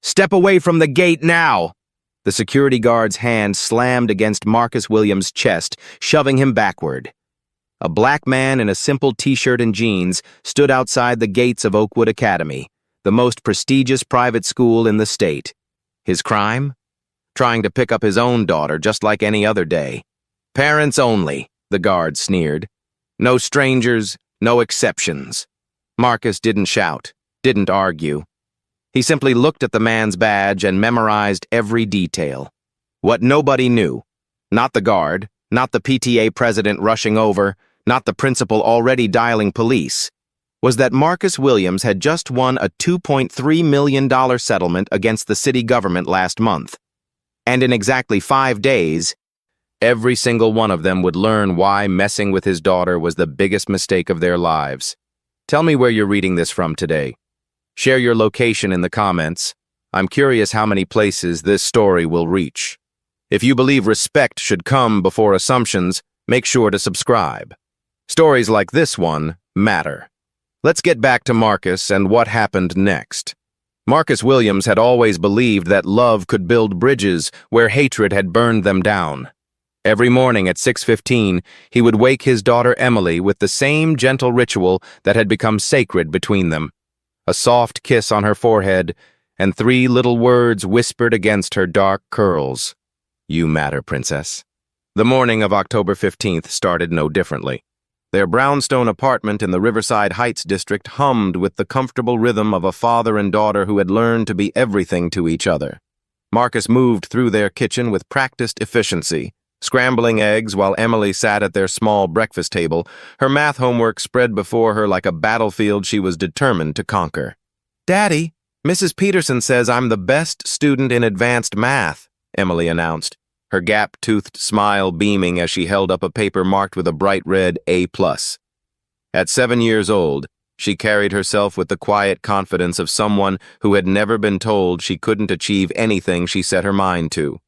"Step away from the gate now!" The security guard's hand slammed against Marcus Williams' chest, shoving him backward. A black man in a simple t-shirt and jeans stood outside the gates of Oakwood Academy, the most prestigious private school in the state. His crime? Trying to pick up his own daughter just like any other day. "Parents only," the guard sneered. "No strangers, no exceptions." Marcus didn't shout, didn't argue. He simply looked at the man's badge and memorized every detail. What nobody knew, not the guard, not the PTA president rushing over, not the principal already dialing police, was that Marcus Williams had just won a $2.3 million settlement against the city government last month. And in exactly 5 days, every single one of them would learn why messing with his daughter was the biggest mistake of their lives. Tell me where you're reading this from today. Share your location in the comments. I'm curious how many places this story will reach. If you believe respect should come before assumptions, make sure to subscribe. Stories like this one matter. Let's get back to Marcus and what happened next. Marcus Williams had always believed that love could build bridges where hatred had burned them down. Every morning at 6:15, he would wake his daughter Emily with the same gentle ritual that had become sacred between them. A soft kiss on her forehead, and 3 little words whispered against her dark curls. "You matter, princess." The morning of October 15th started no differently. Their brownstone apartment in the Riverside Heights district hummed with the comfortable rhythm of a father and daughter who had learned to be everything to each other. Marcus moved through their kitchen with practiced efficiency, scrambling eggs while Emily sat at their small breakfast table, her math homework spread before her like a battlefield she was determined to conquer. "Daddy, Mrs. Peterson says I'm the best student in advanced math," Emily announced, her gap-toothed smile beaming as she held up a paper marked with a bright red A+. At 7 years old, she carried herself with the quiet confidence of someone who had never been told she couldn't achieve anything she set her mind to.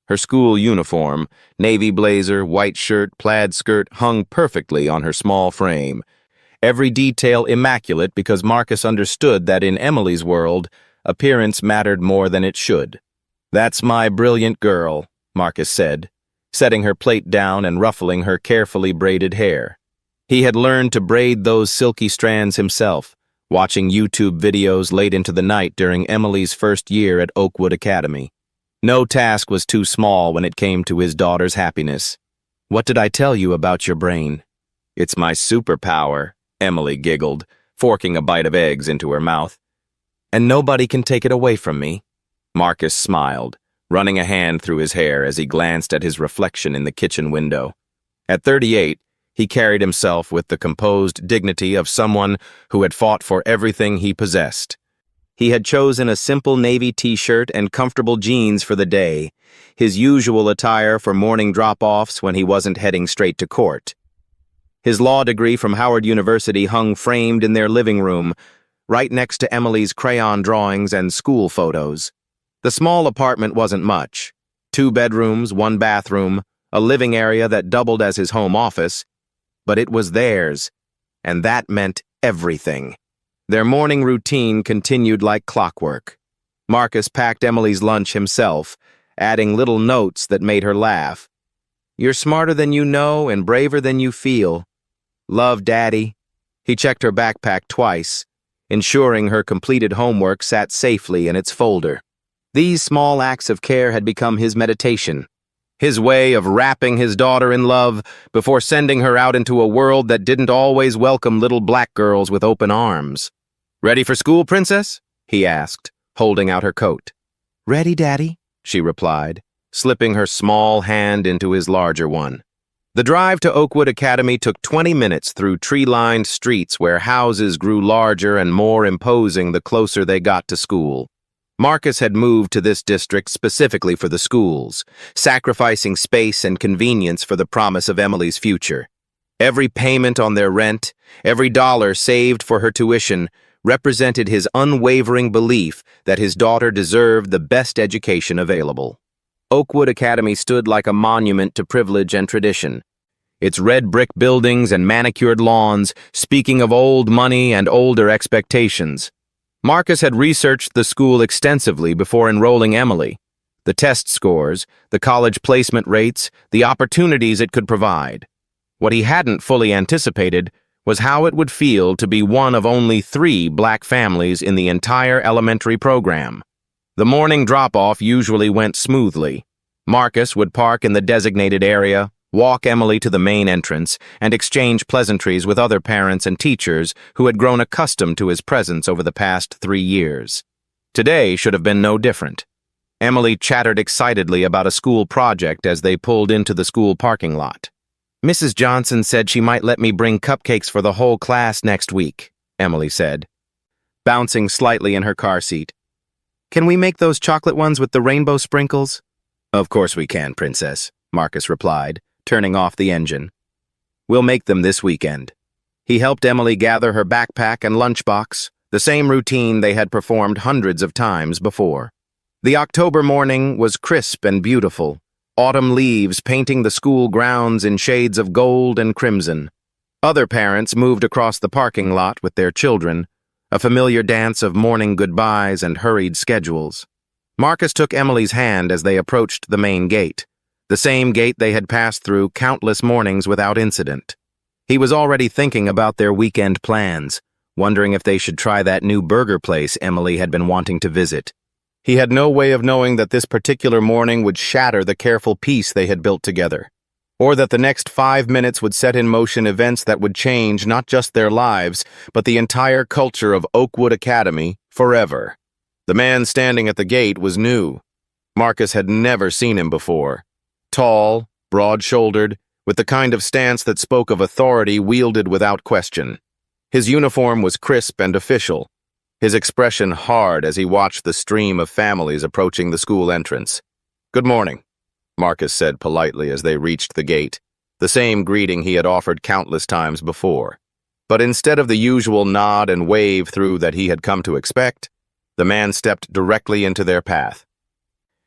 Her school uniform, navy blazer, white shirt, plaid skirt, hung perfectly on her small frame. Every detail immaculate because Marcus understood that in Emily's world, appearance mattered more than it should. "That's my brilliant girl," Marcus said, setting her plate down and ruffling her carefully braided hair. He had learned to braid those silky strands himself, watching YouTube videos late into the night during Emily's first year at Oakwood Academy. No task was too small when it came to his daughter's happiness. "What did I tell you about your brain?" "It's my superpower," Emily giggled, forking a bite of eggs into her mouth. "And nobody can take it away from me?" Marcus smiled, running a hand through his hair as he glanced at his reflection in the kitchen window. At 38, he carried himself with the composed dignity of someone who had fought for everything he possessed. He had chosen a simple navy t-shirt and comfortable jeans for the day, his usual attire for morning drop-offs when he wasn't heading straight to court. His law degree from Howard University hung framed in their living room, right next to Emily's crayon drawings and school photos. The small apartment wasn't much. 2 bedrooms, 1 bathroom, a living area that doubled as his home office, but it was theirs, and that meant everything. Their morning routine continued like clockwork. Marcus packed Emily's lunch himself, adding little notes that made her laugh. "You're smarter than you know and braver than you feel. Love, Daddy." He checked her backpack twice, ensuring her completed homework sat safely in its folder. These small acts of care had become his meditation, his way of wrapping his daughter in love before sending her out into a world that didn't always welcome little black girls with open arms. "Ready for school, princess?" he asked, holding out her coat. "Ready, Daddy," she replied, slipping her small hand into his larger one. The drive to Oakwood Academy took 20 minutes through tree-lined streets where houses grew larger and more imposing the closer they got to school. Marcus had moved to this district specifically for the schools, sacrificing space and convenience for the promise of Emily's future. Every payment on their rent, every dollar saved for her tuition, represented his unwavering belief that his daughter deserved the best education available. Oakwood Academy stood like a monument to privilege and tradition, its red brick buildings and manicured lawns speaking of old money and older expectations. Marcus had researched the school extensively before enrolling Emily. The test scores, the college placement rates, the opportunities it could provide. What he hadn't fully anticipated was how it would feel to be one of only 3 black families in the entire elementary program. The morning drop-off usually went smoothly. Marcus would park in the designated area, walk Emily to the main entrance, and exchange pleasantries with other parents and teachers who had grown accustomed to his presence over the past 3 years. Today should have been no different. Emily chattered excitedly about a school project as they pulled into the school parking lot. "Mrs. Johnson said she might let me bring cupcakes for the whole class next week," Emily said, bouncing slightly in her car seat. "Can we make those chocolate ones with the rainbow sprinkles?" "Of course we can, Princess," Marcus replied, turning off the engine. "We'll make them this weekend." He helped Emily gather her backpack and lunchbox, the same routine they had performed hundreds of times before. The October morning was crisp and beautiful, autumn leaves painting the school grounds in shades of gold and crimson. Other parents moved across the parking lot with their children, a familiar dance of morning goodbyes and hurried schedules. Marcus took Emily's hand as they approached the main gate, the same gate they had passed through countless mornings without incident. He was already thinking about their weekend plans, wondering if they should try that new burger place Emily had been wanting to visit. He had no way of knowing that this particular morning would shatter the careful peace they had built together, or that the next 5 minutes would set in motion events that would change not just their lives, but the entire culture of Oakwood Academy forever. The man standing at the gate was new. Marcus had never seen him before. Tall, broad-shouldered, with the kind of stance that spoke of authority wielded without question. His uniform was crisp and official, his expression hard as he watched the stream of families approaching the school entrance. "Good morning," Marcus said politely as they reached the gate, the same greeting he had offered countless times before. But instead of the usual nod and wave through that he had come to expect, the man stepped directly into their path.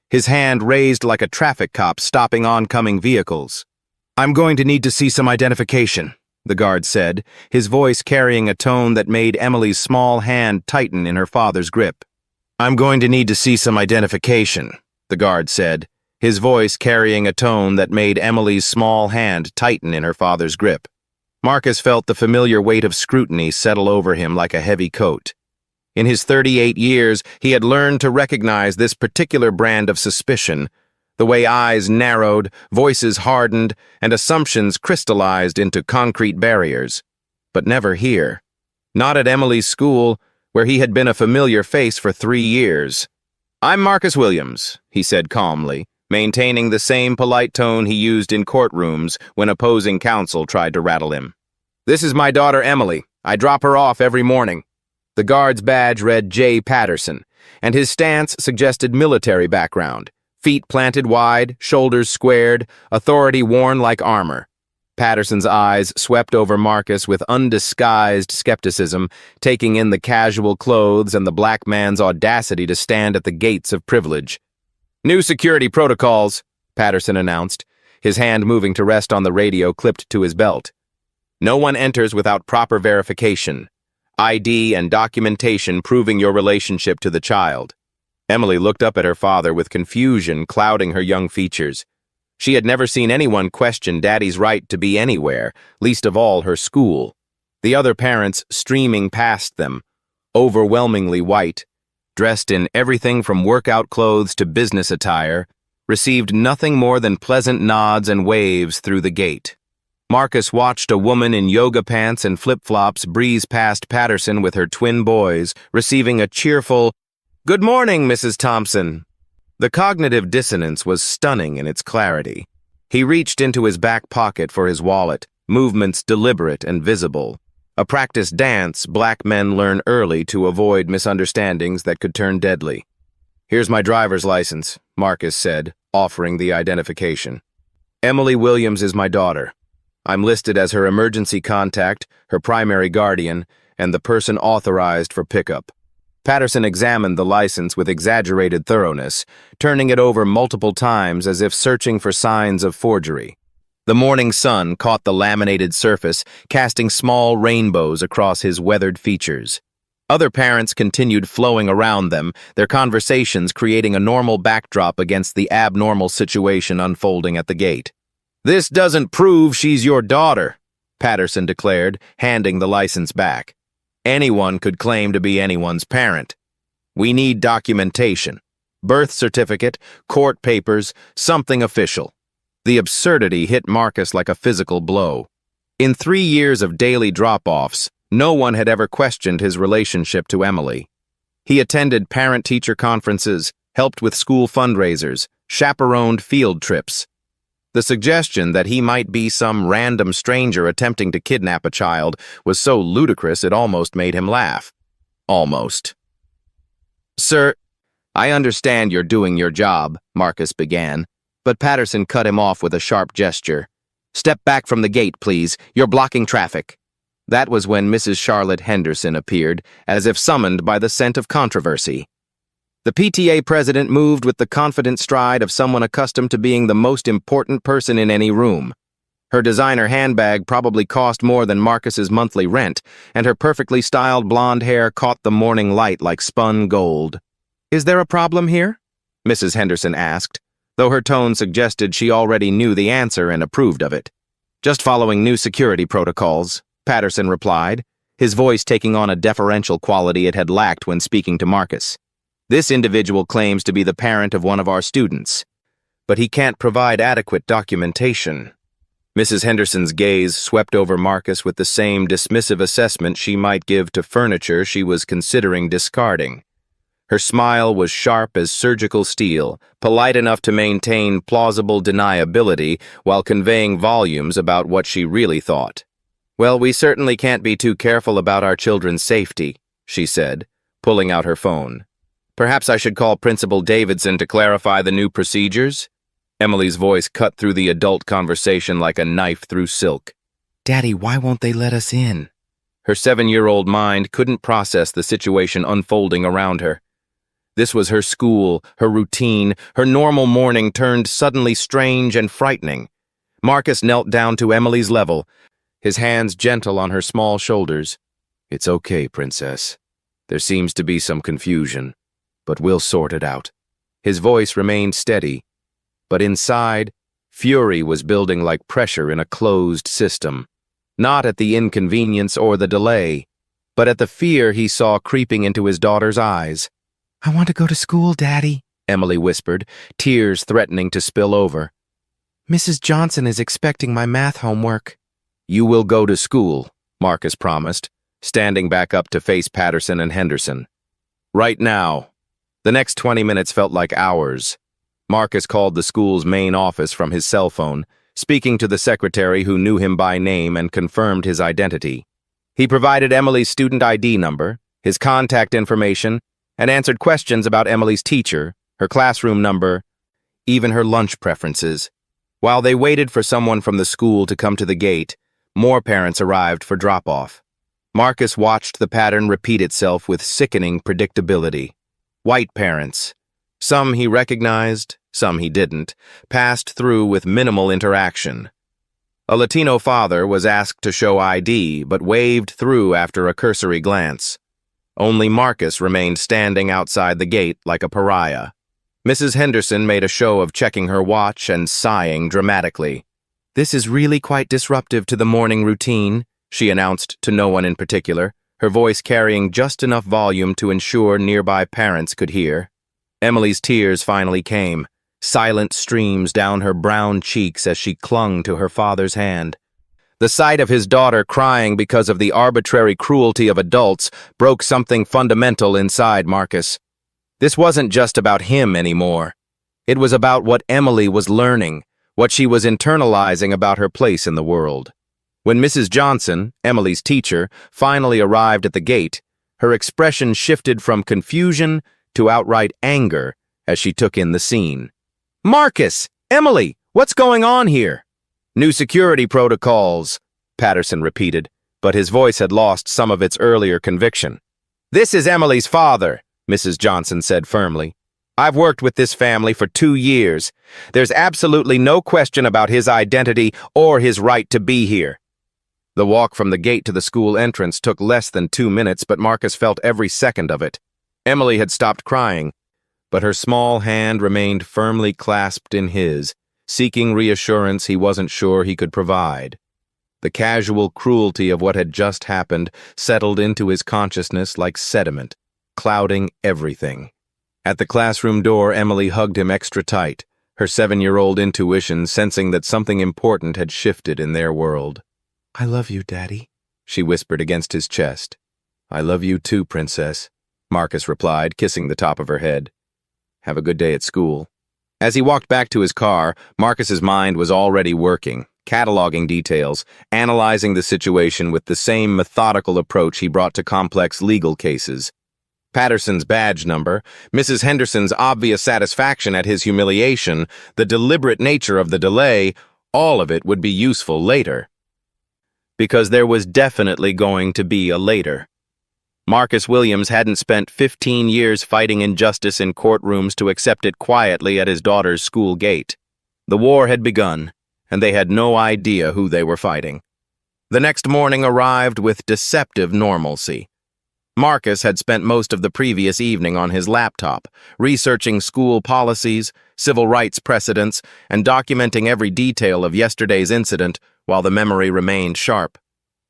His hand raised like a traffic cop stopping oncoming vehicles. "I'm going to need to see some identification," the guard said, his voice carrying a tone that made Emily's small hand tighten in her father's grip. "I'm going to need to see some identification," the guard said, his voice carrying a tone that made Emily's small hand tighten in her father's grip. Marcus felt the familiar weight of scrutiny settle over him like a heavy coat. In his 38 years, he had learned to recognize this particular brand of suspicion, the way eyes narrowed, voices hardened, and assumptions crystallized into concrete barriers. But never here. Not at Emily's school, where he had been a familiar face for 3 years. "I'm Marcus Williams," he said calmly, maintaining the same polite tone he used in courtrooms when opposing counsel tried to rattle him. "This is my daughter Emily. I drop her off every morning." The guard's badge read J. Patterson, and his stance suggested military background. Feet planted wide, shoulders squared, authority worn like armor. Patterson's eyes swept over Marcus with undisguised skepticism, taking in the casual clothes and the black man's audacity to stand at the gates of privilege. "New security protocols," Patterson announced, his hand moving to rest on the radio clipped to his belt. "No one enters without proper verification. ID and documentation proving your relationship to the child." Emily looked up at her father with confusion clouding her young features. She had never seen anyone question Daddy's right to be anywhere, least of all her school. The other parents streaming past them, overwhelmingly white, dressed in everything from workout clothes to business attire, received nothing more than pleasant nods and waves through the gate. Marcus watched a woman in yoga pants and flip-flops breeze past Patterson with her twin boys, receiving a cheerful, "Good morning, Mrs. Thompson." The cognitive dissonance was stunning in its clarity. He reached into his back pocket for his wallet, movements deliberate and visible. A practiced dance black men learn early to avoid misunderstandings that could turn deadly. "Here's my driver's license," Marcus said, offering the identification. "Emily Williams is my daughter. I'm listed as her emergency contact, her primary guardian, and the person authorized for pickup." Patterson examined the license with exaggerated thoroughness, turning it over multiple times as if searching for signs of forgery. The morning sun caught the laminated surface, casting small rainbows across his weathered features. Other parents continued flowing around them, their conversations creating a normal backdrop against the abnormal situation unfolding at the gate. "This doesn't prove she's your daughter," Patterson declared, handing the license back. "Anyone could claim to be anyone's parent. We need documentation. Birth certificate, court papers, something official." The absurdity hit Marcus like a physical blow. In 3 years of daily drop-offs, no one had ever questioned his relationship to Emily. He attended parent-teacher conferences, helped with school fundraisers, chaperoned field trips. The suggestion that he might be some random stranger attempting to kidnap a child was so ludicrous it almost made him laugh. Almost. "Sir, I understand you're doing your job," Marcus began, but Patterson cut him off with a sharp gesture. "Step back from the gate, please. You're blocking traffic." That was when Mrs. Charlotte Henderson appeared, as if summoned by the scent of controversy. The PTA president moved with the confident stride of someone accustomed to being the most important person in any room. Her designer handbag probably cost more than Marcus's monthly rent, and her perfectly styled blonde hair caught the morning light like spun gold. "Is there a problem here?" Mrs. Henderson asked, though her tone suggested she already knew the answer and approved of it. "Just following new security protocols," Patterson replied, his voice taking on a deferential quality it had lacked when speaking to Marcus. "This individual claims to be the parent of one of our students, but he can't provide adequate documentation." Mrs. Henderson's gaze swept over Marcus with the same dismissive assessment she might give to furniture she was considering discarding. Her smile was sharp as surgical steel, polite enough to maintain plausible deniability while conveying volumes about what she really thought. "Well, we certainly can't be too careful about our children's safety," she said, pulling out her phone. "Perhaps I should call Principal Davidson to clarify the new procedures?" Emily's voice cut through the adult conversation like a knife through silk. "Daddy, why won't they let us in?" Her 7-year-old mind couldn't process the situation unfolding around her. This was her school, her routine, her normal morning turned suddenly strange and frightening. Marcus knelt down to Emily's level, his hands gentle on her small shoulders. "It's okay, Princess. There seems to be some confusion, but we'll sort it out." His voice remained steady, but inside, fury was building like pressure in a closed system. Not at the inconvenience or the delay, but at the fear he saw creeping into his daughter's eyes. "I want to go to school, Daddy," Emily whispered, tears threatening to spill over. "Mrs. Johnson is expecting my math homework." "You will go to school," Marcus promised, standing back up to face Patterson and Henderson. "Right now." The next 20 minutes felt like hours. Marcus called the school's main office from his cell phone, speaking to the secretary who knew him by name and confirmed his identity. He provided Emily's student ID number, his contact information, and answered questions about Emily's teacher, her classroom number, even her lunch preferences. While they waited for someone from the school to come to the gate, more parents arrived for drop-off. Marcus watched the pattern repeat itself with sickening predictability. White parents, some he recognized, some he didn't, passed through with minimal interaction. A Latino father was asked to show ID, but waved through after a cursory glance. Only Marcus remained standing outside the gate like a pariah. Mrs. Henderson made a show of checking her watch and sighing dramatically. "This is really quite disruptive to the morning routine," she announced to no one in particular, her voice carrying just enough volume to ensure nearby parents could hear. Emily's tears finally came, silent streams down her brown cheeks as she clung to her father's hand. The sight of his daughter crying because of the arbitrary cruelty of adults broke something fundamental inside Marcus. This wasn't just about him anymore. It was about what Emily was learning, what she was internalizing about her place in the world. When Mrs. Johnson, Emily's teacher, finally arrived at the gate, her expression shifted from confusion to outright anger as she took in the scene. "Marcus! Emily! What's going on here?" "New security protocols," Patterson repeated, but his voice had lost some of its earlier conviction. "This is Emily's father," Mrs. Johnson said firmly. "I've worked with this family for 2 years. There's absolutely no question about his identity or his right to be here." The walk from the gate to the school entrance took less than 2 minutes, but Marcus felt every second of it. Emily had stopped crying, but her small hand remained firmly clasped in his, seeking reassurance he wasn't sure he could provide. The casual cruelty of what had just happened settled into his consciousness like sediment, clouding everything. At the classroom door, Emily hugged him extra tight, her 7-year-old intuition sensing that something important had shifted in their world. "I love you, Daddy," she whispered against his chest. "I love you too, Princess," Marcus replied, kissing the top of her head. "Have a good day at school." As he walked back to his car, Marcus's mind was already working, cataloging details, analyzing the situation with the same methodical approach he brought to complex legal cases. Patterson's badge number, Mrs. Henderson's obvious satisfaction at his humiliation, the deliberate nature of the delay, all of it would be useful later. Because there was definitely going to be a later. Marcus Williams hadn't spent 15 years fighting injustice in courtrooms to accept it quietly at his daughter's school gate. The war had begun, and they had no idea who they were fighting. The next morning arrived with deceptive normalcy. Marcus had spent most of the previous evening on his laptop, researching school policies, civil rights precedents, and documenting every detail of yesterday's incident while the memory remained sharp.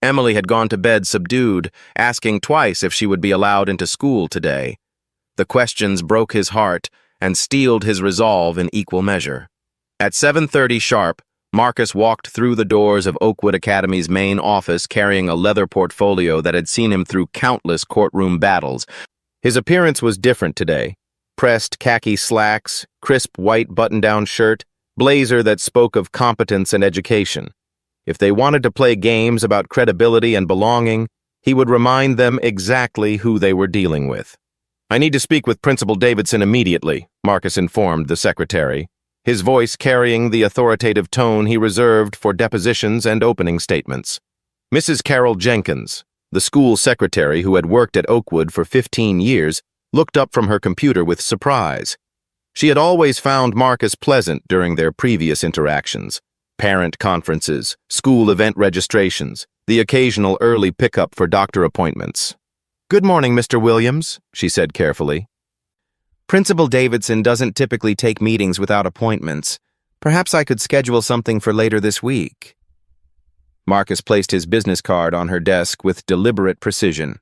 Emily had gone to bed subdued, asking twice if she would be allowed into school today. The questions broke his heart and steeled his resolve in equal measure. At 7:30 sharp, Marcus walked through the doors of Oakwood Academy's main office carrying a leather portfolio that had seen him through countless courtroom battles. His appearance was different today. Pressed khaki slacks, crisp white button-down shirt, blazer that spoke of competence and education. If they wanted to play games about credibility and belonging, he would remind them exactly who they were dealing with. "I need to speak with Principal Davidson immediately," Marcus informed the secretary, his voice carrying the authoritative tone he reserved for depositions and opening statements. Mrs. Carol Jenkins, the school secretary who had worked at Oakwood for 15 years, looked up from her computer with surprise. She had always found Marcus pleasant during their previous interactions. Parent conferences, school event registrations, the occasional early pickup for doctor appointments. "Good morning, Mr. Williams," she said carefully. "Principal Davidson doesn't typically take meetings without appointments. Perhaps I could schedule something for later this week." Marcus placed his business card on her desk with deliberate precision.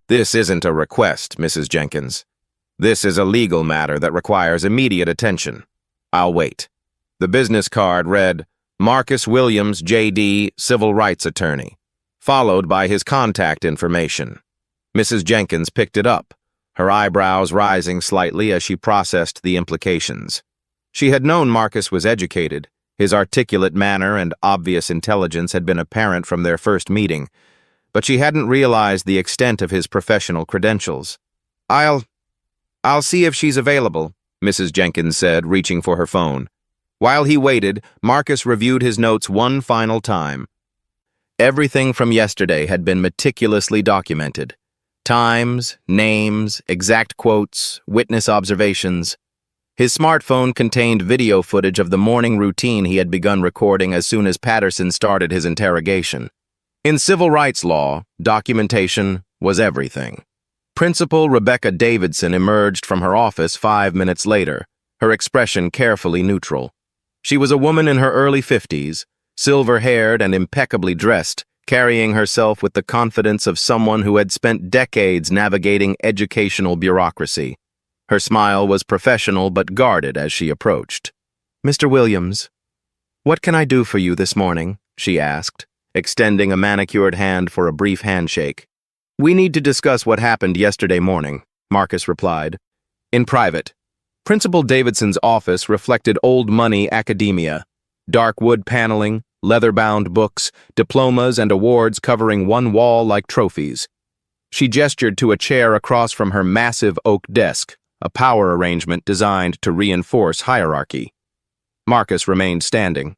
"This isn't a request, Mrs. Jenkins. This is a legal matter that requires immediate attention. I'll wait." The business card read, "Marcus Williams, J.D., Civil Rights Attorney," followed by his contact information. Mrs. Jenkins picked it up, her eyebrows rising slightly as she processed the implications. She had known Marcus was educated. His articulate manner and obvious intelligence had been apparent from their first meeting, but she hadn't realized the extent of his professional credentials. I'll see if she's available," Mrs. Jenkins said, reaching for her phone. While he waited, Marcus reviewed his notes one final time. Everything from yesterday had been meticulously documented. Times, names, exact quotes, witness observations. His smartphone contained video footage of the morning routine he had begun recording as soon as Patterson started his interrogation. In civil rights law, documentation was everything. Principal Rebecca Davidson emerged from her office 5 minutes later, her expression carefully neutral. She was a woman in her early 50s, silver-haired and impeccably dressed, carrying herself with the confidence of someone who had spent decades navigating educational bureaucracy. Her smile was professional but guarded as she approached. "Mr. Williams, what can I do for you this morning?" she asked, extending a manicured hand for a brief handshake. "We need to discuss what happened yesterday morning," Marcus replied. "In private." Principal Davidson's office reflected old-money academia, dark wood paneling, leather-bound books, diplomas and awards covering one wall like trophies. She gestured to a chair across from her massive oak desk, a power arrangement designed to reinforce hierarchy. Marcus remained standing.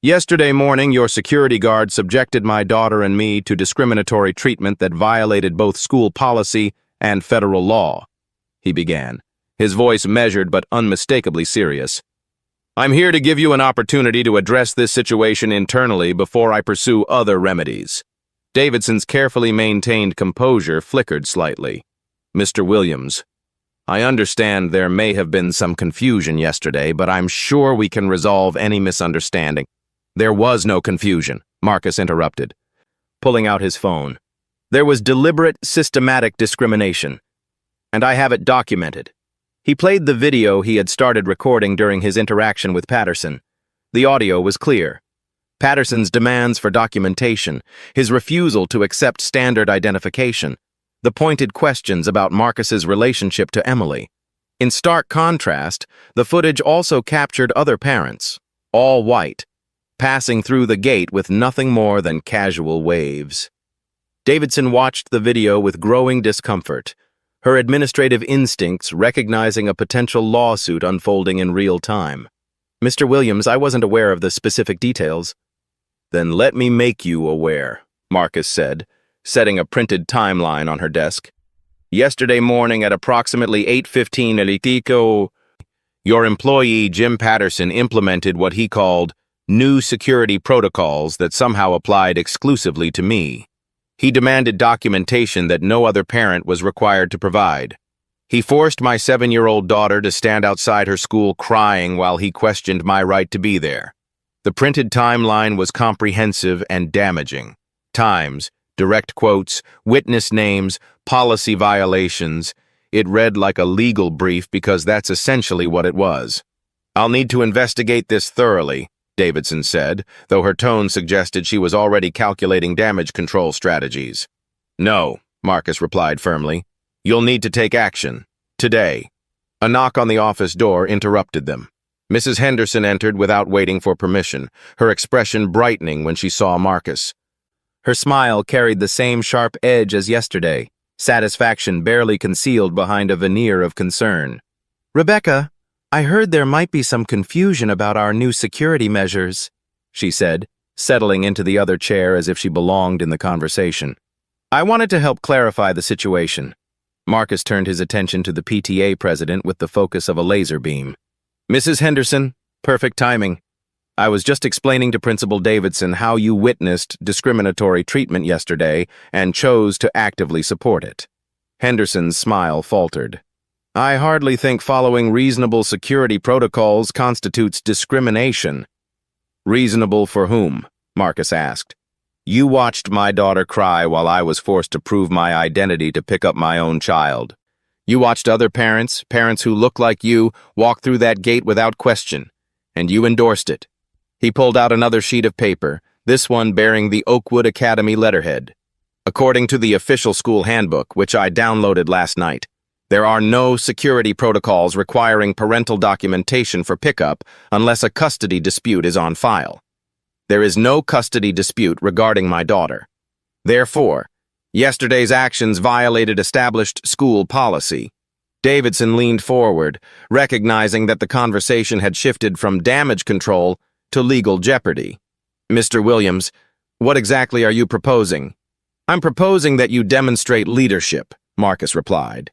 "Yesterday morning, your security guard subjected my daughter and me to discriminatory treatment that violated both school policy and federal law," he began, his voice measured but unmistakably serious. I'm here to give you an opportunity to address this situation internally before I pursue other remedies. Davidson's carefully maintained composure flickered slightly. Mr. Williams, I understand there may have been some confusion yesterday, but I'm sure we can resolve any misunderstanding. There was no confusion, Marcus interrupted, pulling out his phone. There was deliberate, systematic discrimination, and I have it documented. He played the video he had started recording during his interaction with Patterson. The audio was clear. Patterson's demands for documentation, his refusal to accept standard identification, the pointed questions about Marcus's relationship to Emily. In stark contrast, the footage also captured other parents, all white, passing through the gate with nothing more than casual waves. Davidson watched the video with growing discomfort, her administrative instincts recognizing a potential lawsuit unfolding in real time. Mr. Williams, I wasn't aware of the specific details. Then let me make you aware, Marcus said, setting a printed timeline on her desk. Yesterday morning at approximately 8:15 Elitico, your employee Jim Patterson implemented what he called new security protocols that somehow applied exclusively to me. He demanded documentation that no other parent was required to provide. He forced my 7-year-old daughter to stand outside her school crying while he questioned my right to be there. The printed timeline was comprehensive and damaging. Times, direct quotes, witness names, policy violations. It read like a legal brief because that's essentially what it was. I'll need to investigate this thoroughly, Davidson said, though her tone suggested she was already calculating damage control strategies. No, Marcus replied firmly. You'll need to take action. Today. A knock on the office door interrupted them. Mrs. Henderson entered without waiting for permission, her expression brightening when she saw Marcus. Her smile carried the same sharp edge as yesterday, satisfaction barely concealed behind a veneer of concern. Rebecca, I heard there might be some confusion about our new security measures, she said, settling into the other chair as if she belonged in the conversation. I wanted to help clarify the situation. Marcus turned his attention to the PTA president with the focus of a laser beam. Mrs. Henderson, perfect timing. I was just explaining to Principal Davidson how you witnessed discriminatory treatment yesterday and chose to actively support it. Henderson's smile faltered. I hardly think following reasonable security protocols constitutes discrimination. Reasonable for whom? Marcus asked. You watched my daughter cry while I was forced to prove my identity to pick up my own child. You watched other parents who look like you, walk through that gate without question, and you endorsed it. He pulled out another sheet of paper, this one bearing the Oakwood Academy letterhead. According to the official school handbook, which I downloaded last night, there are no security protocols requiring parental documentation for pickup unless a custody dispute is on file. There is no custody dispute regarding my daughter. Therefore, yesterday's actions violated established school policy. Davidson leaned forward, recognizing that the conversation had shifted from damage control to legal jeopardy. Mr. Williams, what exactly are you proposing? I'm proposing that you demonstrate leadership, Marcus replied.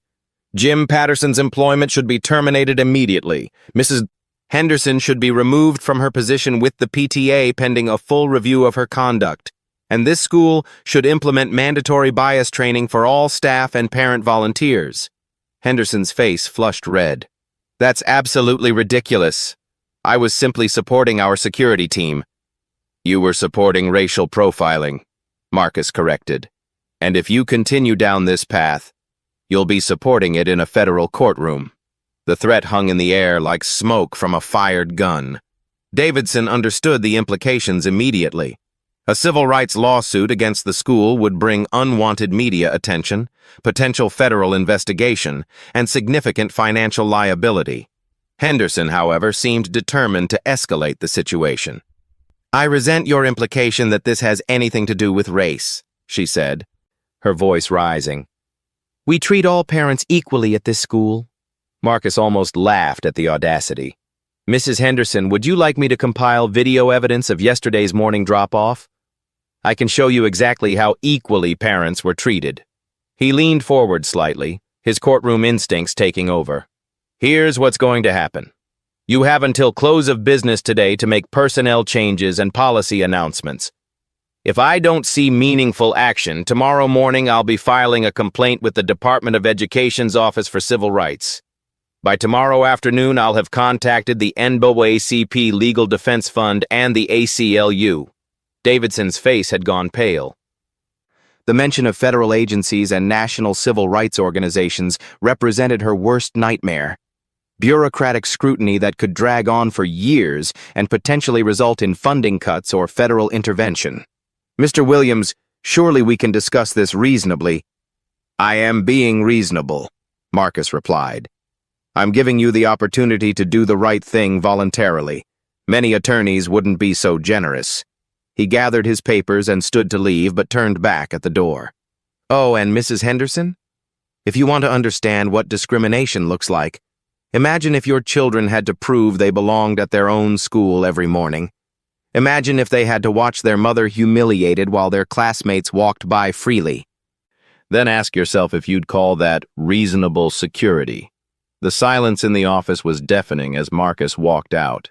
Jim Patterson's employment should be terminated immediately. Mrs. Henderson should be removed from her position with the PTA pending a full review of her conduct. And this school should implement mandatory bias training for all staff and parent volunteers. Henderson's face flushed red. That's absolutely ridiculous. I was simply supporting our security team. You were supporting racial profiling, Marcus corrected. And if you continue down this path, you'll be supporting it in a federal courtroom. The threat hung in the air like smoke from a fired gun. Davidson understood the implications immediately. A civil rights lawsuit against the school would bring unwanted media attention, potential federal investigation, and significant financial liability. Henderson, however, seemed determined to escalate the situation. I resent your implication that this has anything to do with race, she said, her voice rising. We treat all parents equally at this school. Marcus almost laughed at the audacity. Mrs. Henderson, would you like me to compile video evidence of yesterday's morning drop-off? I can show you exactly how equally parents were treated. He leaned forward slightly, his courtroom instincts taking over. Here's what's going to happen. You have until close of business today to make personnel changes and policy announcements. If I don't see meaningful action, tomorrow morning I'll be filing a complaint with the Department of Education's Office for Civil Rights. By tomorrow afternoon, I'll have contacted the NAACP Legal Defense Fund and the ACLU. Davidson's face had gone pale. The mention of federal agencies and national civil rights organizations represented her worst nightmare. Bureaucratic scrutiny that could drag on for years and potentially result in funding cuts or federal intervention. Mr. Williams, surely we can discuss this reasonably. I am being reasonable, Marcus replied. I'm giving you the opportunity to do the right thing voluntarily. Many attorneys wouldn't be so generous. He gathered his papers and stood to leave, but turned back at the door. Oh, and Mrs. Henderson? If you want to understand what discrimination looks like, imagine if your children had to prove they belonged at their own school every morning. Imagine if they had to watch their mother humiliated while their classmates walked by freely. Then ask yourself if you'd call that reasonable security. The silence in the office was deafening as Marcus walked out.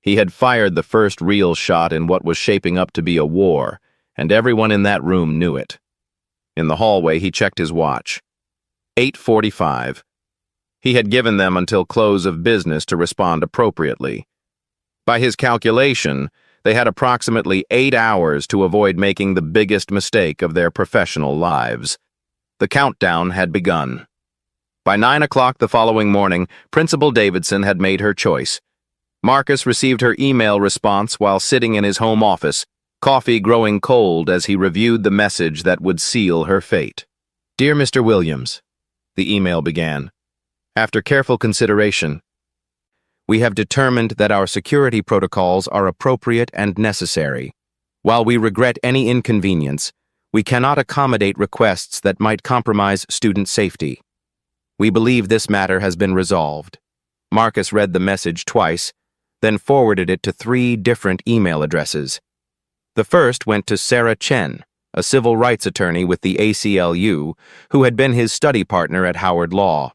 He had fired the first real shot in what was shaping up to be a war, and everyone in that room knew it. In the hallway, he checked his watch. 8:45. He had given them until close of business to respond appropriately. By his calculation, they had approximately 8 hours to avoid making the biggest mistake of their professional lives. The countdown had begun. By 9 o'clock the following morning, Principal Davidson had made her choice. Marcus received her email response while sitting in his home office, coffee growing cold as he reviewed the message that would seal her fate. Dear Mr. Williams, the email began. After careful consideration, we have determined that our security protocols are appropriate and necessary. While we regret any inconvenience, we cannot accommodate requests that might compromise student safety. We believe this matter has been resolved. Marcus read the message twice, then forwarded it to 3 different email addresses. The first went to Sarah Chen, a civil rights attorney with the ACLU, who had been his study partner at Howard Law.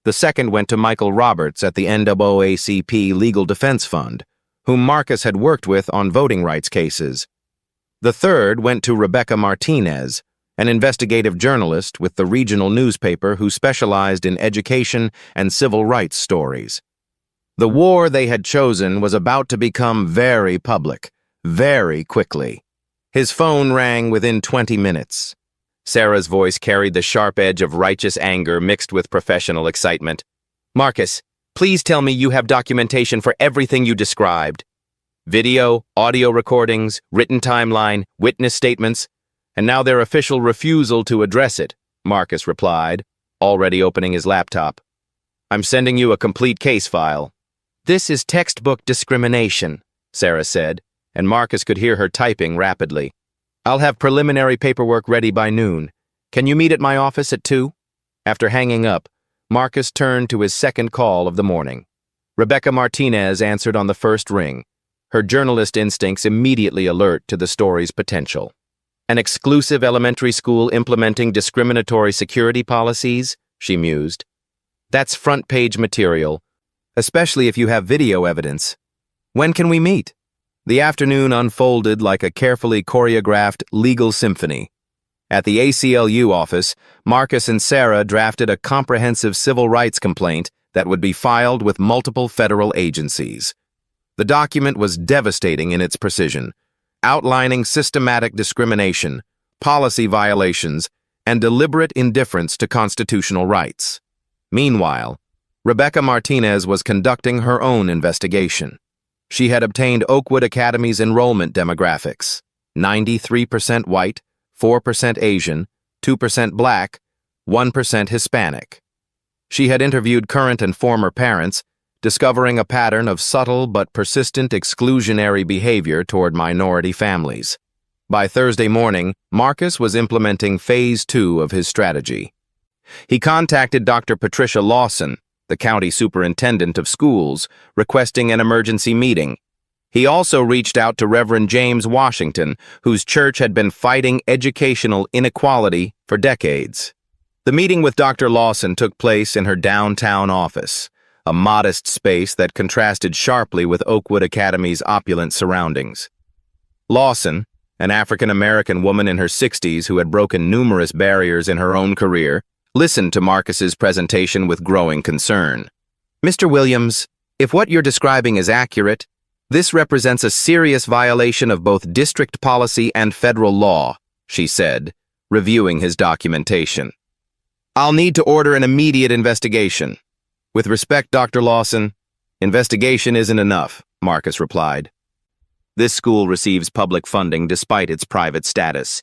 The second went to Michael Roberts at the NAACP Legal Defense Fund, whom Marcus had worked with on voting rights cases. The third went to Rebecca Martinez, an investigative journalist with the regional newspaper who specialized in education and civil rights stories. The war they had chosen was about to become very public, very quickly. His phone rang within 20 minutes. Sarah's voice carried the sharp edge of righteous anger mixed with professional excitement. Marcus, please tell me you have documentation for everything you described. Video, audio recordings, written timeline, witness statements, and now their official refusal to address it, Marcus replied, already opening his laptop. I'm sending you a complete case file. This is textbook discrimination, Sarah said, and Marcus could hear her typing rapidly. I'll have preliminary paperwork ready by noon. Can you meet at my office at 2? After hanging up, Marcus turned to his second call of the morning. Rebecca Martinez answered on the first ring, her journalist instincts immediately alert to the story's potential. An exclusive elementary school implementing discriminatory security policies, she mused. That's front-page material, especially if you have video evidence. When can we meet? The afternoon unfolded like a carefully choreographed legal symphony. At the ACLU office, Marcus and Sarah drafted a comprehensive civil rights complaint that would be filed with multiple federal agencies. The document was devastating in its precision, outlining systematic discrimination, policy violations, and deliberate indifference to constitutional rights. Meanwhile, Rebecca Martinez was conducting her own investigation. She had obtained Oakwood Academy's enrollment demographics: 93% white, 4% Asian, 2% black, 1% Hispanic. She had interviewed current and former parents, discovering a pattern of subtle but persistent exclusionary behavior toward minority families. By Thursday morning, Marcus was implementing Phase 2 of his strategy. He contacted Dr. Patricia Lawson, the county superintendent of schools, requesting an emergency meeting. He also reached out to Reverend James Washington, whose church had been fighting educational inequality for decades. The meeting with Dr. Lawson took place in her downtown office, a modest space that contrasted sharply with Oakwood Academy's opulent surroundings. Lawson, an African-American woman in her 60s who had broken numerous barriers in her own career, listened to Marcus's presentation with growing concern. "Mr. Williams, if what you're describing is accurate, this represents a serious violation of both district policy and federal law," she said, reviewing his documentation. "I'll need to order an immediate investigation." "With respect, Dr. Lawson, investigation isn't enough," Marcus replied. "This school receives public funding despite its private status.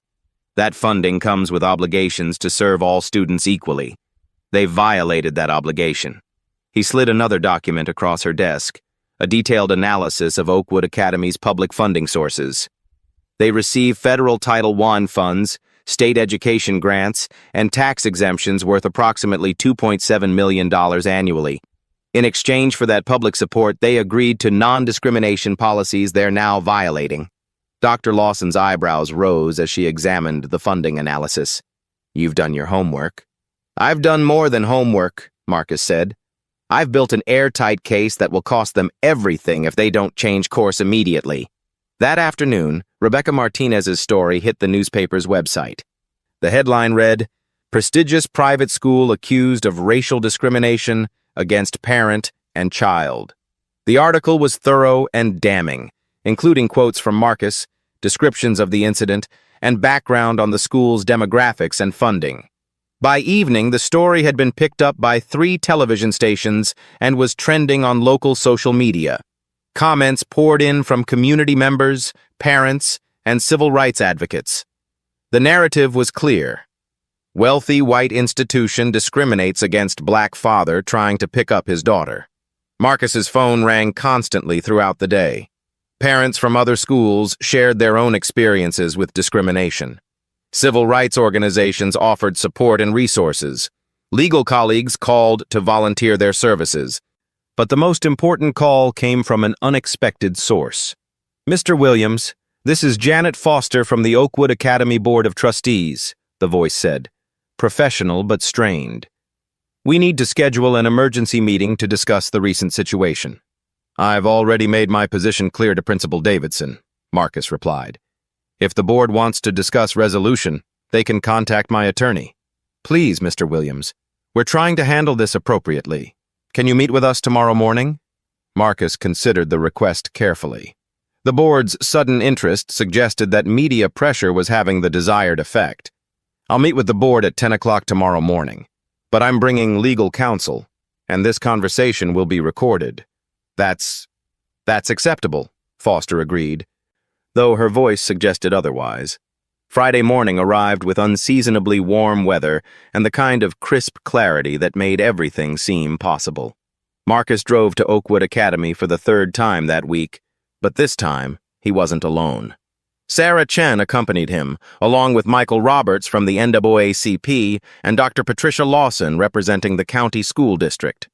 That funding comes with obligations to serve all students equally. They violated that obligation." He slid another document across her desk, a detailed analysis of Oakwood Academy's public funding sources. They receive federal Title I funds, state education grants, and tax exemptions worth approximately $2.7 million annually. In exchange for that public support, they agreed to non-discrimination policies they're now violating. Dr. Lawson's eyebrows rose as she examined the funding analysis. "You've done your homework." "I've done more than homework," Marcus said. "I've built an airtight case that will cost them everything if they don't change course immediately." That afternoon, Rebecca Martinez's story hit the newspaper's website. The headline read, "Prestigious private school accused of racial discrimination against parent and child." The article was thorough and damning, including quotes from Marcus, descriptions of the incident, and background on the school's demographics and funding. By evening, the story had been picked up by 3 television stations and was trending on local social media. Comments poured in from community members, parents, and civil rights advocates. The narrative was clear. Wealthy white institution discriminates against black father trying to pick up his daughter. Marcus's phone rang constantly throughout the day. Parents from other schools shared their own experiences with discrimination. Civil rights organizations offered support and resources. Legal colleagues called to volunteer their services. But the most important call came from an unexpected source. "Mr. Williams, this is Janet Foster from the Oakwood Academy Board of Trustees," the voice said, professional but strained. "We need to schedule an emergency meeting to discuss the recent situation." "I've already made my position clear to Principal Davidson," Marcus replied. "If the board wants to discuss resolution, they can contact my attorney." "Please, Mr. Williams, we're trying to handle this appropriately. Can you meet with us tomorrow morning?" Marcus considered the request carefully. The board's sudden interest suggested that media pressure was having the desired effect. "I'll meet with the board at 10 o'clock tomorrow morning, but I'm bringing legal counsel, and this conversation will be recorded." That's acceptable," Foster agreed, though her voice suggested otherwise. Friday morning arrived with unseasonably warm weather and the kind of crisp clarity that made everything seem possible. Marcus drove to Oakwood Academy for the 3rd time that week, but this time he wasn't alone. Sarah Chen accompanied him, along with Michael Roberts from the NAACP and Dr. Patricia Lawson representing the county school district.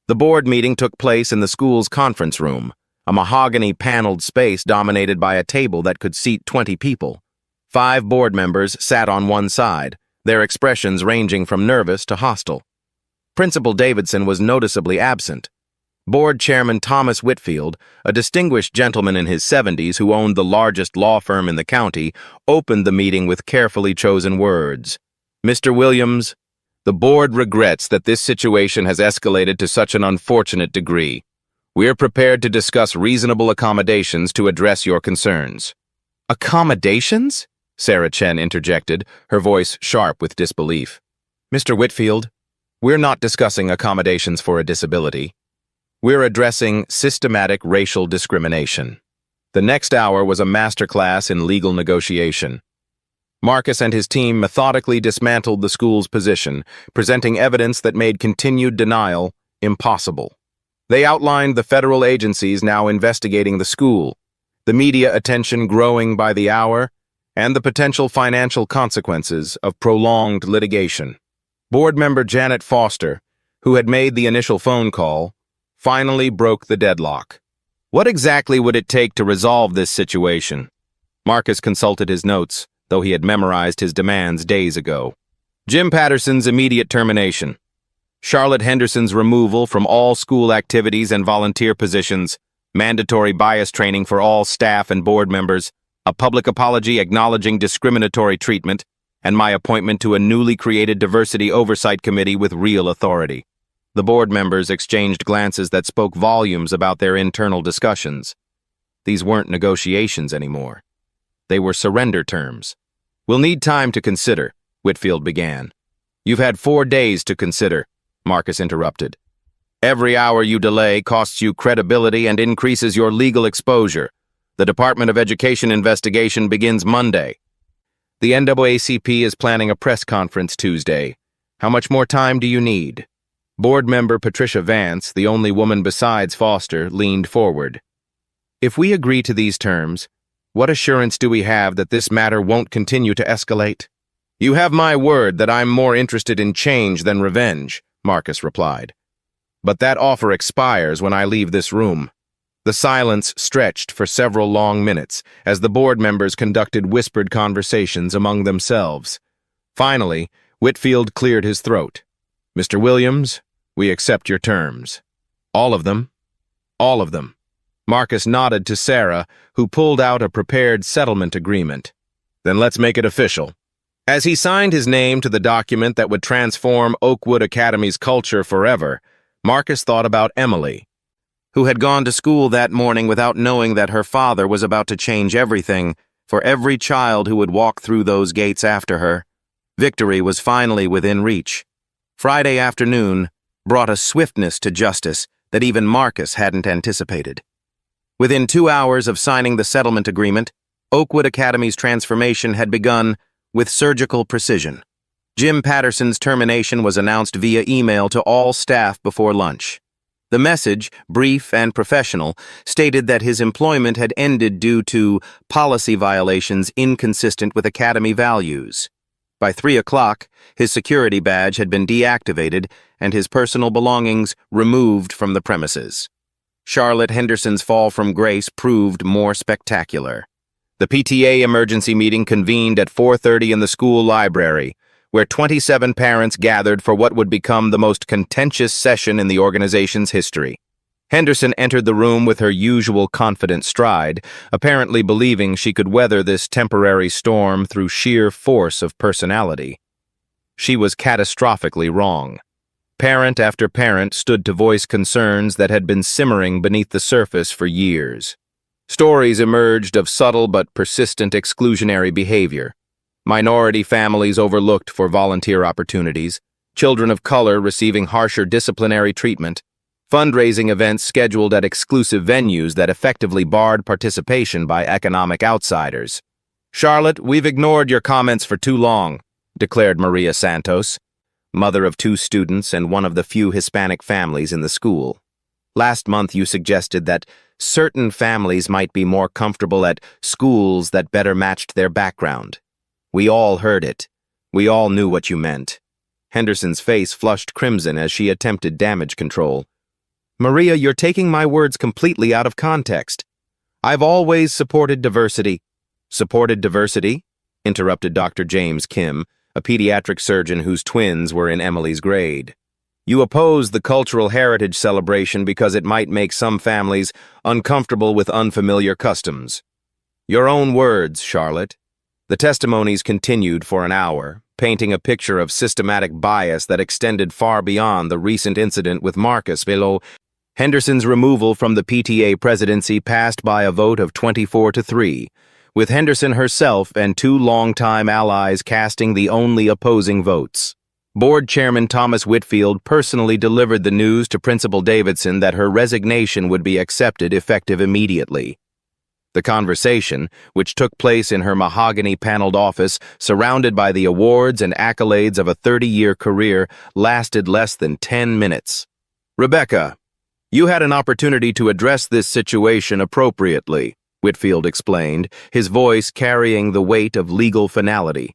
The board meeting took place in the school's conference room, a mahogany-paneled space dominated by a table that could seat 20 people. 5 board members sat on one side, their expressions ranging from nervous to hostile. Principal Davidson was noticeably absent. Board Chairman Thomas Whitfield, a distinguished gentleman in his 70s who owned the largest law firm in the county, opened the meeting with carefully chosen words. "Mr. Williams, the board regrets that this situation has escalated to such an unfortunate degree. We're prepared to discuss reasonable accommodations to address your concerns." "Accommodations?" Sarah Chen interjected, her voice sharp with disbelief. "Mr. Whitfield, we're not discussing accommodations for a disability. We're addressing systematic racial discrimination." The next hour was a masterclass in legal negotiation. Marcus and his team methodically dismantled the school's position, presenting evidence that made continued denial impossible. They outlined the federal agencies now investigating the school, the media attention growing by the hour, and the potential financial consequences of prolonged litigation. Board member Janet Foster, who had made the initial phone call, finally broke the deadlock. What exactly would it take to resolve this situation? Marcus consulted his notes, though he had memorized his demands days ago. Jim Patterson's immediate termination. Charlotte Henderson's removal from all school activities and volunteer positions, mandatory bias training for all staff and board members, a public apology acknowledging discriminatory treatment, and my appointment to a newly created diversity oversight committee with real authority. The board members exchanged glances that spoke volumes about their internal discussions. These weren't negotiations anymore. They were surrender terms. "We'll need time to consider," Whitfield began. "You've had 4 days to consider," Marcus interrupted. "Every hour you delay costs you credibility and increases your legal exposure. The Department of Education investigation begins Monday. The NAACP is planning a press conference Tuesday. How much more time do you need?" Board member Patricia Vance, the only woman besides Foster, leaned forward. "If we agree to these terms, what assurance do we have that this matter won't continue to escalate?" "You have my word that I'm more interested in change than revenge," Marcus replied. "But that offer expires when I leave this room." The silence stretched for several long minutes as the board members conducted whispered conversations among themselves. Finally, Whitfield cleared his throat. "Mr. Williams, we accept your terms." "All of them?" "All of them." Marcus nodded to Sarah, who pulled out a prepared settlement agreement. "Then let's make it official." As he signed his name to the document that would transform Oakwood Academy's culture forever, Marcus thought about Emily, who had gone to school that morning without knowing that her father was about to change everything for every child who would walk through those gates after her. Victory was finally within reach. Friday afternoon brought a swiftness to justice that even Marcus hadn't anticipated. Within 2 hours of signing the settlement agreement, Oakwood Academy's transformation had begun with surgical precision. Jim Patterson's termination was announced via email to all staff before lunch. The message, brief and professional, stated that his employment had ended due to policy violations inconsistent with Academy values. By 3 o'clock, his security badge had been deactivated and his personal belongings removed from the premises. Charlotte Henderson's fall from grace proved more spectacular. The PTA emergency meeting convened at 4:30 in the school library, where 27 parents gathered for what would become the most contentious session in the organization's history. Henderson entered the room with her usual confident stride, apparently believing she could weather this temporary storm through sheer force of personality. She was catastrophically wrong. Parent after parent stood to voice concerns that had been simmering beneath the surface for years. Stories emerged of subtle but persistent exclusionary behavior. Minority families overlooked for volunteer opportunities, children of color receiving harsher disciplinary treatment, fundraising events scheduled at exclusive venues that effectively barred participation by economic outsiders. "Charlotte, we've ignored your comments for too long," declared Maria Santos, mother of 2 students and one of the few Hispanic families in the school. "Last month you suggested that certain families might be more comfortable at schools that better matched their background. We all heard it. We all knew what you meant." Henderson's face flushed crimson as she attempted damage control. "Maria, you're taking my words completely out of context. I've always supported diversity." "Supported diversity?" interrupted Dr. James Kim, a pediatric surgeon whose twins were in Emily's grade. "You oppose the cultural heritage celebration because it might make some families uncomfortable with unfamiliar customs." "Your own words, Charlotte." The testimonies continued for an hour, painting a picture of systematic bias that extended far beyond the recent incident with Marcus Velo. Henderson's removal from the PTA presidency passed by a vote of 24-3, with Henderson herself and 2 longtime allies casting the only opposing votes. Board Chairman Thomas Whitfield personally delivered the news to Principal Davidson that her resignation would be accepted effective immediately. The conversation, which took place in her mahogany-paneled office, surrounded by the awards and accolades of a 30-year career, lasted less than 10 minutes. "Rebecca, you had an opportunity to address this situation appropriately," Whitfield explained, his voice carrying the weight of legal finality.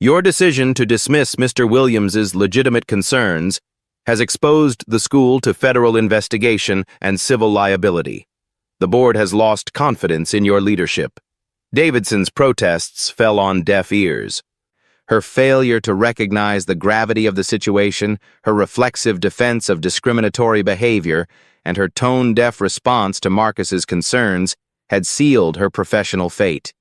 "Your decision to dismiss Mr. Williams's legitimate concerns has exposed the school to federal investigation and civil liability. The board has lost confidence in your leadership." Davidson's protests fell on deaf ears. Her failure to recognize the gravity of the situation, her reflexive defense of discriminatory behavior, and her tone-deaf response to Marcus's concerns had sealed her professional fate.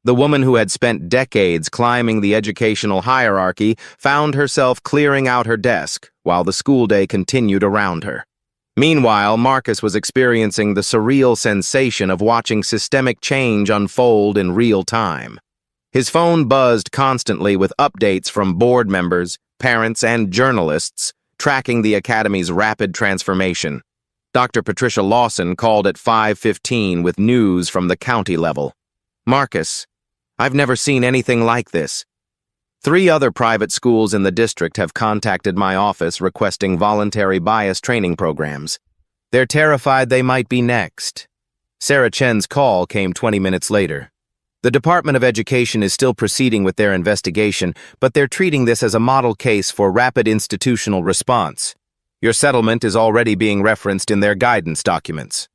The woman who had spent decades climbing the educational hierarchy found herself clearing out her desk while the school day continued around her. Meanwhile, Marcus was experiencing the surreal sensation of watching systemic change unfold in real time. His phone buzzed constantly with updates from board members, parents, and journalists tracking the Academy's rapid transformation. Dr. Patricia Lawson called at 5:15 with news from the county level. "Marcus, I've never seen anything like this. 3 other private schools in the district have contacted my office requesting voluntary bias training programs. They're terrified they might be next." Sarah Chen's call came 20 minutes later. The Department of Education is still proceeding with their investigation, but they're treating this as a model case for rapid institutional response. Your settlement is already being referenced in their guidance documents.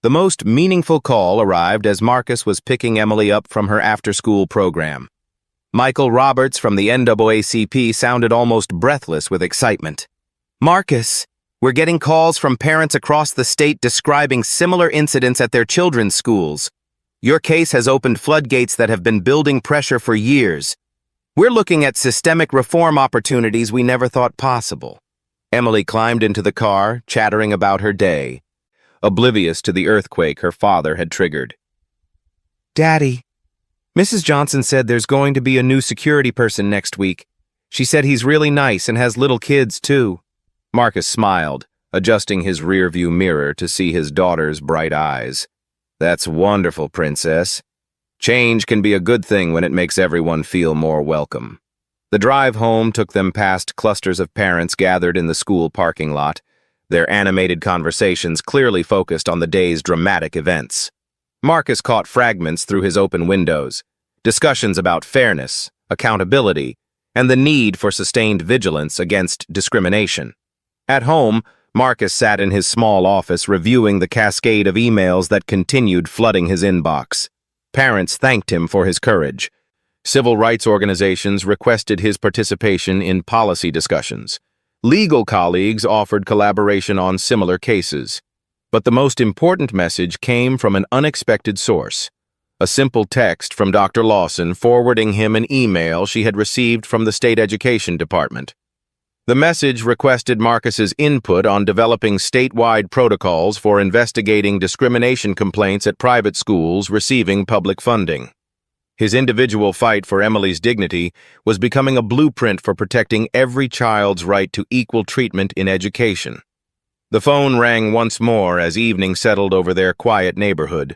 The most meaningful call arrived as Marcus was picking Emily up from her after-school program. Michael Roberts from the NAACP sounded almost breathless with excitement. "Marcus, we're getting calls from parents across the state describing similar incidents at their children's schools. Your case has opened floodgates that have been building pressure for years. We're looking at systemic reform opportunities we never thought possible." Emily climbed into the car, chattering about her day, oblivious to the earthquake her father had triggered. "Daddy, Mrs. Johnson said there's going to be a new security person next week. She said he's really nice and has little kids, too." Marcus smiled, adjusting his rearview mirror to see his daughter's bright eyes. "That's wonderful, Princess. Change can be a good thing when it makes everyone feel more welcome." The drive home took them past clusters of parents gathered in the school parking lot, their animated conversations clearly focused on the day's dramatic events. Marcus caught fragments through his open windows, discussions about fairness, accountability, and the need for sustained vigilance against discrimination. At home, Marcus sat in his small office reviewing the cascade of emails that continued flooding his inbox. Parents thanked him for his courage. Civil rights organizations requested his participation in policy discussions. Legal colleagues offered collaboration on similar cases. But the most important message came from an unexpected source. A simple text from Dr. Lawson forwarding him an email she had received from the state education department. The message requested Marcus's input on developing statewide protocols for investigating discrimination complaints at private schools receiving public funding. His individual fight for Emily's dignity was becoming a blueprint for protecting every child's right to equal treatment in education. The phone rang once more as evening settled over their quiet neighborhood.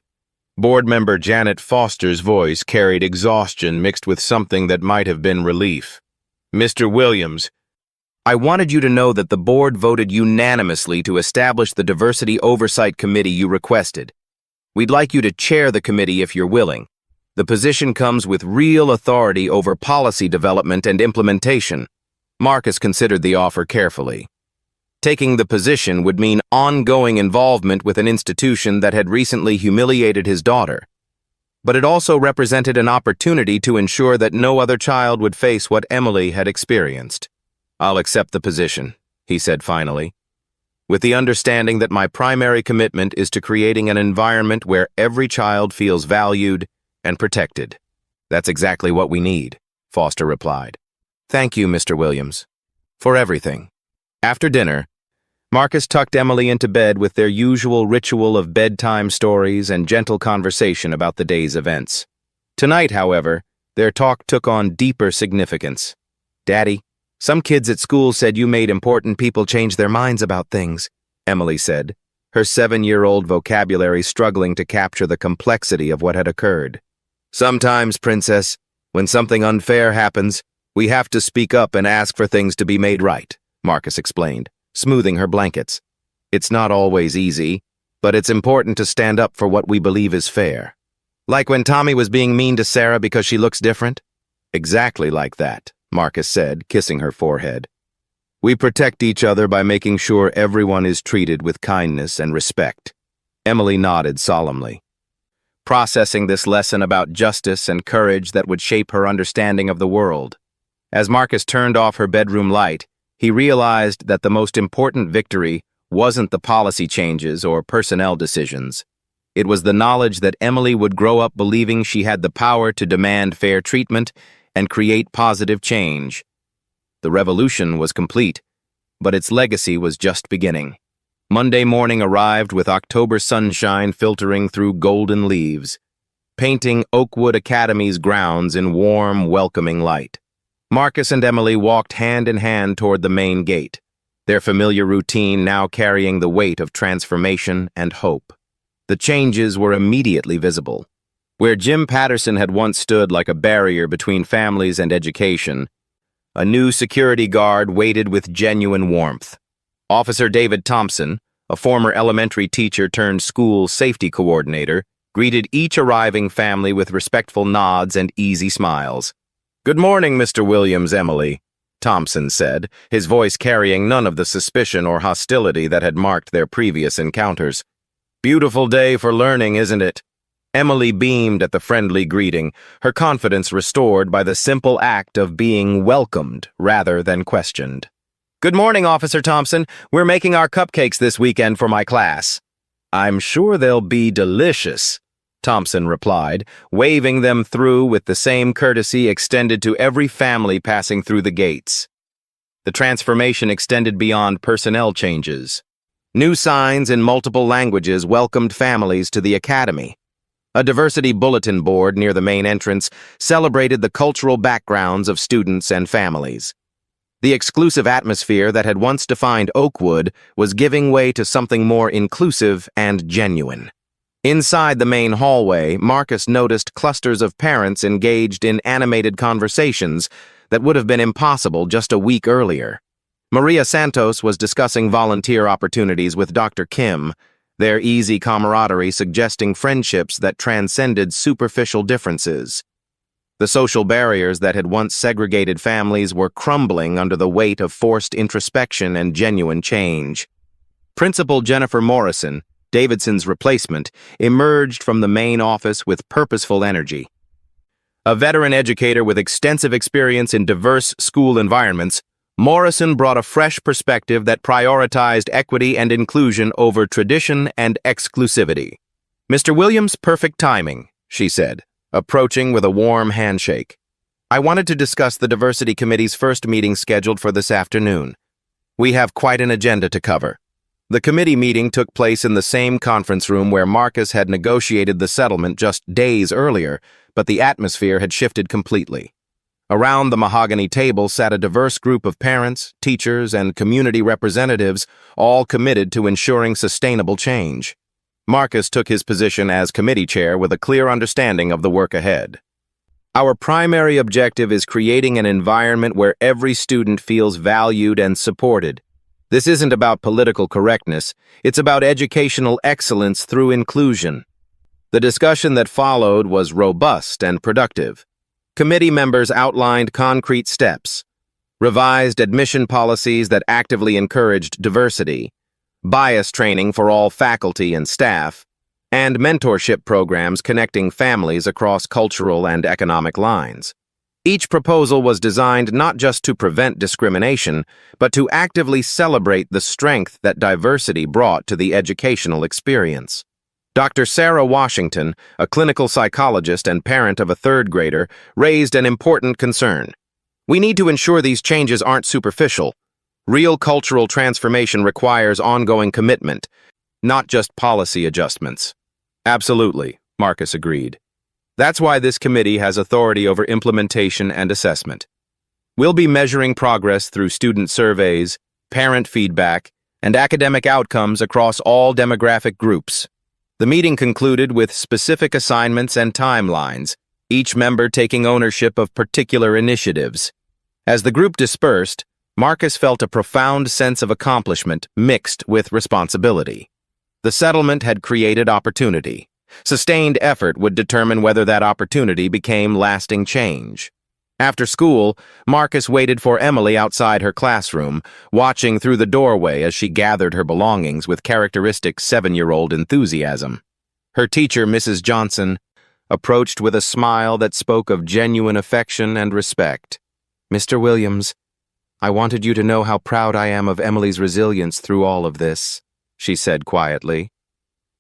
Board member Janet Foster's voice carried exhaustion mixed with something that might have been relief. "Mr. Williams, I wanted you to know that the board voted unanimously to establish the Diversity Oversight Committee you requested. We'd like you to chair the committee if you're willing. The position comes with real authority over policy development and implementation." Marcus considered the offer carefully. Taking the position would mean ongoing involvement with an institution that had recently humiliated his daughter. But it also represented an opportunity to ensure that no other child would face what Emily had experienced. "I'll accept the position," he said finally, "with the understanding that my primary commitment is to creating an environment where every child feels valued and protected." "That's exactly what we need," Foster replied. "Thank you, Mr. Williams, for everything." After dinner, Marcus tucked Emily into bed with their usual ritual of bedtime stories and gentle conversation about the day's events. Tonight, however, their talk took on deeper significance. "Daddy, some kids at school said you made important people change their minds about things," Emily said, her 7-year-old vocabulary struggling to capture the complexity of what had occurred. "Sometimes, Princess, when something unfair happens, we have to speak up and ask for things to be made right," Marcus explained, smoothing her blankets. "It's not always easy, but it's important to stand up for what we believe is fair. Like when Tommy was being mean to Sarah because she looks different?" "Exactly like that," Marcus said, kissing her forehead. "We protect each other by making sure everyone is treated with kindness and respect." Emily nodded solemnly. Processing this lesson about justice and courage that would shape her understanding of the world. As Marcus turned off her bedroom light, he realized that the most important victory wasn't the policy changes or personnel decisions. It was the knowledge that Emily would grow up believing she had the power to demand fair treatment and create positive change. The revolution was complete, but its legacy was just beginning. Monday morning arrived with October sunshine filtering through golden leaves, painting Oakwood Academy's grounds in warm, welcoming light. Marcus and Emily walked hand in hand toward the main gate, their familiar routine now carrying the weight of transformation and hope. The changes were immediately visible. Where Jim Patterson had once stood like a barrier between families and education, a new security guard waited with genuine warmth. Officer David Thompson, a former elementary teacher turned school safety coordinator, greeted each arriving family with respectful nods and easy smiles. "Good morning, Mr. Williams, Emily," Thompson said, his voice carrying none of the suspicion or hostility that had marked their previous encounters. "Beautiful day for learning, isn't it?" Emily beamed at the friendly greeting, her confidence restored by the simple act of being welcomed rather than questioned. "Good morning, Officer Thompson. We're making our cupcakes this weekend for my class." "I'm sure they'll be delicious," Thompson replied, waving them through with the same courtesy extended to every family passing through the gates. The transformation extended beyond personnel changes. New signs in multiple languages welcomed families to the academy. A diversity bulletin board near the main entrance celebrated the cultural backgrounds of students and families. The exclusive atmosphere that had once defined Oakwood was giving way to something more inclusive and genuine. Inside the main hallway, Marcus noticed clusters of parents engaged in animated conversations that would have been impossible just a week earlier. Maria Santos was discussing volunteer opportunities with Dr. Kim, their easy camaraderie suggesting friendships that transcended superficial differences. The social barriers that had once segregated families were crumbling under the weight of forced introspection and genuine change. Principal Jennifer Morrison, Davidson's replacement, emerged from the main office with purposeful energy. A veteran educator with extensive experience in diverse school environments, Morrison brought a fresh perspective that prioritized equity and inclusion over tradition and exclusivity. "Mr. Williams, perfect timing," she said, approaching with a warm handshake. "I wanted to discuss the Diversity Committee's first meeting scheduled for this afternoon. We have quite an agenda to cover." The committee meeting took place in the same conference room where Marcus had negotiated the settlement just days earlier, but the atmosphere had shifted completely. Around the mahogany table sat a diverse group of parents, teachers, and community representatives, all committed to ensuring sustainable change. Marcus took his position as committee chair with a clear understanding of the work ahead. "Our primary objective is creating an environment where every student feels valued and supported. This isn't about political correctness, it's about educational excellence through inclusion." The discussion that followed was robust and productive. Committee members outlined concrete steps, revised admission policies that actively encouraged diversity, bias training for all faculty and staff, and mentorship programs connecting families across cultural and economic lines. Each proposal was designed not just to prevent discrimination, but to actively celebrate the strength that diversity brought to the educational experience. Dr. Sarah Washington, a clinical psychologist and parent of a third grader, raised an important concern. "We need to ensure these changes aren't superficial. Real cultural transformation requires ongoing commitment, not just policy adjustments." "Absolutely," Marcus agreed. "That's why this committee has authority over implementation and assessment. We'll be measuring progress through student surveys, parent feedback, and academic outcomes across all demographic groups." The meeting concluded with specific assignments and timelines, each member taking ownership of particular initiatives. As the group dispersed, Marcus felt a profound sense of accomplishment mixed with responsibility. The settlement had created opportunity. Sustained effort would determine whether that opportunity became lasting change. After school, Marcus waited for Emily outside her classroom, watching through the doorway as she gathered her belongings with characteristic 7-year-old enthusiasm. Her teacher, Mrs. Johnson, approached with a smile that spoke of genuine affection and respect. Mr. Williams, I wanted you to know how proud I am of Emily's resilience through all of this, she said quietly.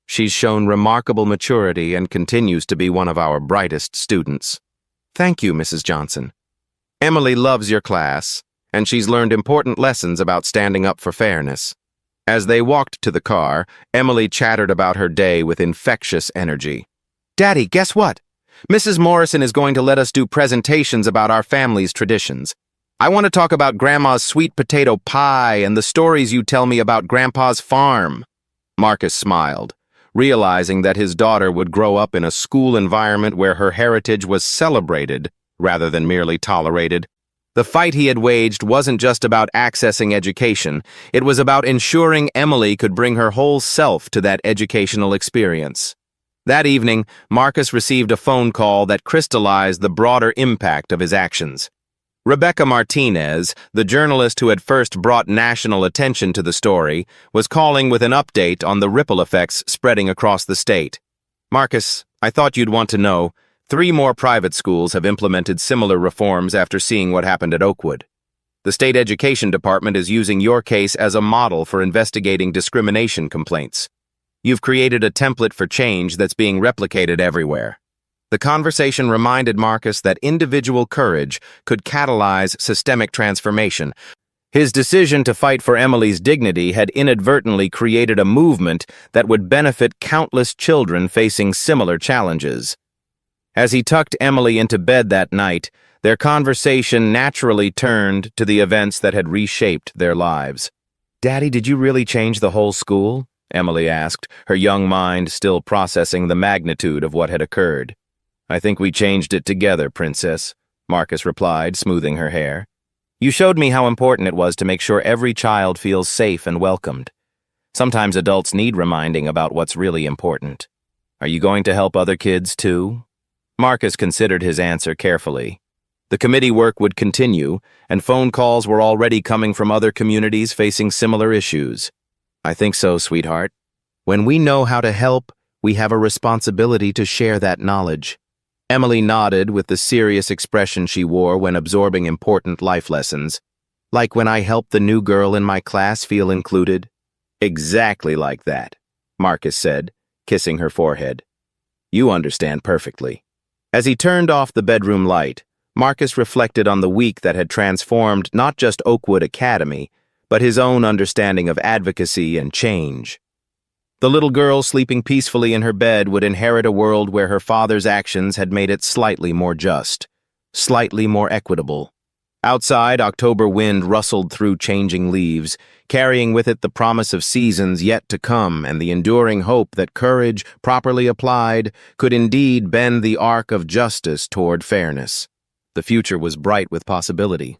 She's shown remarkable maturity and continues to be one of our brightest students. Thank you, Mrs. Johnson. Emily loves your class, and she's learned important lessons about standing up for fairness. As they walked to the car, Emily chattered about her day with infectious energy. Daddy, guess what? Mrs. Morrison is going to let us do presentations about our family's traditions. I want to talk about Grandma's sweet potato pie and the stories you tell me about Grandpa's farm. Marcus smiled, realizing that his daughter would grow up in a school environment where her heritage was celebrated rather than merely tolerated. The fight he had waged wasn't just about accessing education, it was about ensuring Emily could bring her whole self to that educational experience. That evening, Marcus received a phone call that crystallized the broader impact of his actions. Rebecca Martinez, the journalist who had first brought national attention to the story, was calling with an update on the ripple effects spreading across the state. Marcus, I thought you'd want to know, 3 more private schools have implemented similar reforms after seeing what happened at Oakwood. The state education department is using your case as a model for investigating discrimination complaints. You've created a template for change that's being replicated everywhere. The conversation reminded Marcus that individual courage could catalyze systemic transformation. His decision to fight for Emily's dignity had inadvertently created a movement that would benefit countless children facing similar challenges. As he tucked Emily into bed that night, their conversation naturally turned to the events that had reshaped their lives. Daddy, did you really change the whole school? Emily asked, her young mind still processing the magnitude of what had occurred. I think we changed it together, Princess, Marcus replied, smoothing her hair. You showed me how important it was to make sure every child feels safe and welcomed. Sometimes adults need reminding about what's really important. Are you going to help other kids, too? Marcus considered his answer carefully. The committee work would continue, and phone calls were already coming from other communities facing similar issues. I think so, sweetheart. When we know how to help, we have a responsibility to share that knowledge. Emily nodded with the serious expression she wore when absorbing important life lessons. Like when I helped the new girl in my class feel included? Exactly like that, Marcus said, kissing her forehead. You understand perfectly. As he turned off the bedroom light, Marcus reflected on the week that had transformed not just Oakwood Academy, but his own understanding of advocacy and change. The little girl sleeping peacefully in her bed would inherit a world where her father's actions had made it slightly more just, slightly more equitable. Outside, October wind rustled through changing leaves, carrying with it the promise of seasons yet to come and the enduring hope that courage, properly applied, could indeed bend the arc of justice toward fairness. The future was bright with possibility.